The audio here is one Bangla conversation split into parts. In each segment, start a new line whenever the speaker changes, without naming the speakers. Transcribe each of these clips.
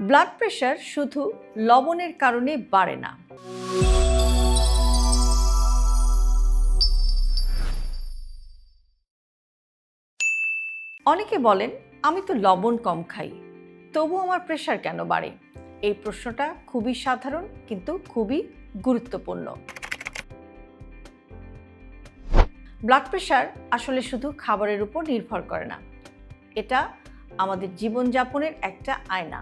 ব্লাড প্রেশার শুধু লবণের কারণে বাড়ে না। অনেকে বলেন, আমি তো লবণ কম খাই, তবু আমার প্রেশার কেন বাড়ে? এই প্রশ্নটা খুবই সাধারণ কিন্তু খুবই গুরুত্বপূর্ণ। ব্লাড প্রেশার আসলে শুধু খাবারের উপর নির্ভর করে না, এটা আমাদের জীবনযাপনের একটা আয়না।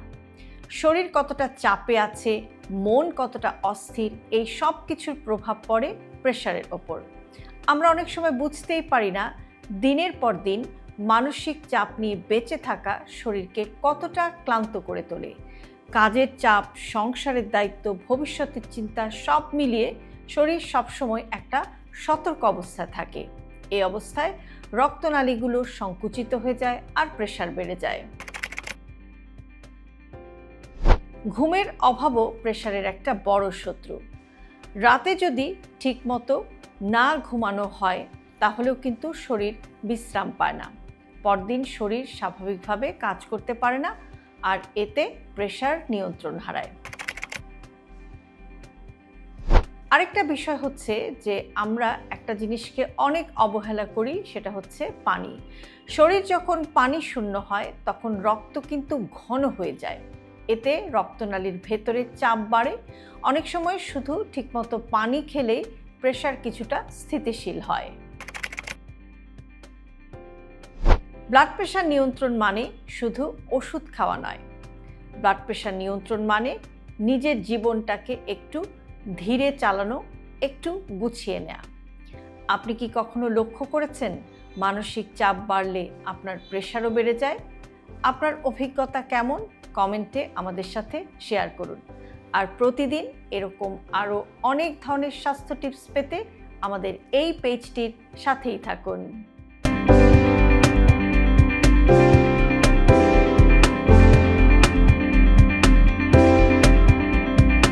শরীর কতটা চাপে আছে, মন কতটা অস্থির, এই সব কিছুর প্রভাব পড়ে প্রেশারের ওপর। আমরা অনেক সময় বুঝতেই পারি না দিনের পর দিন মানসিক চাপ নিয়ে বেঁচে থাকা শরীরকে কতটা ক্লান্ত করে তোলে। কাজের চাপ, সংসারের দায়িত্ব, ভবিষ্যতের চিন্তা সব মিলিয়ে শরীর সবসময় একটা সতর্ক অবস্থায় থাকে। এই অবস্থায় রক্তনালীগুলো সংকুচিত হয়ে যায় আর প্রেশার বেড়ে যায়। ঘুমের অভাবও প্রেশারের একটা বড় শত্রু। রাতে যদি ঠিকমতো না ঘুমানো হয় তাহলেও কিন্তু শরীর বিশ্রাম পায় না, পরদিন শরীর স্বাভাবিকভাবে কাজ করতে পারে না, আর এতে প্রেশার নিয়ন্ত্রণ হারায়। আরেকটা বিষয় হচ্ছে যে আমরা একটা জিনিসকে অনেক অবহেলা করি, সেটা হচ্ছে পানি। শরীর যখন পানি শূন্য হয় তখন রক্ত কিন্তু ঘন হয়ে যায়, এতে রক্তনালীর ভেতরে চাপ বাড়ে। অনেক সময় শুধু ঠিকমতো পানি খেলেই প্রেশার কিছুটা স্থিতিশীল হয়। ব্লাড প্রেশার নিয়ন্ত্রণ মানে শুধু ওষুধ খাওয়া নয়। ব্লাড প্রেশার নিয়ন্ত্রণ মানে নিজের জীবনটাকে একটু ধীরে চালানো, একটু গুছিয়ে নেওয়া। আপনি কি কখনো লক্ষ্য করেছেন মানসিক চাপ বাড়লে আপনার প্রেশারও বেড়ে যায়? আপনার অভিজ্ঞতা কেমন? কমেন্টে আমাদের সাথে শেয়ার করুন। আর প্রতিদিন এরকম আরও অনেক ধরনের স্বাস্থ্য টিপস পেতে আমাদের এই পেজটির সাথেই থাকুন।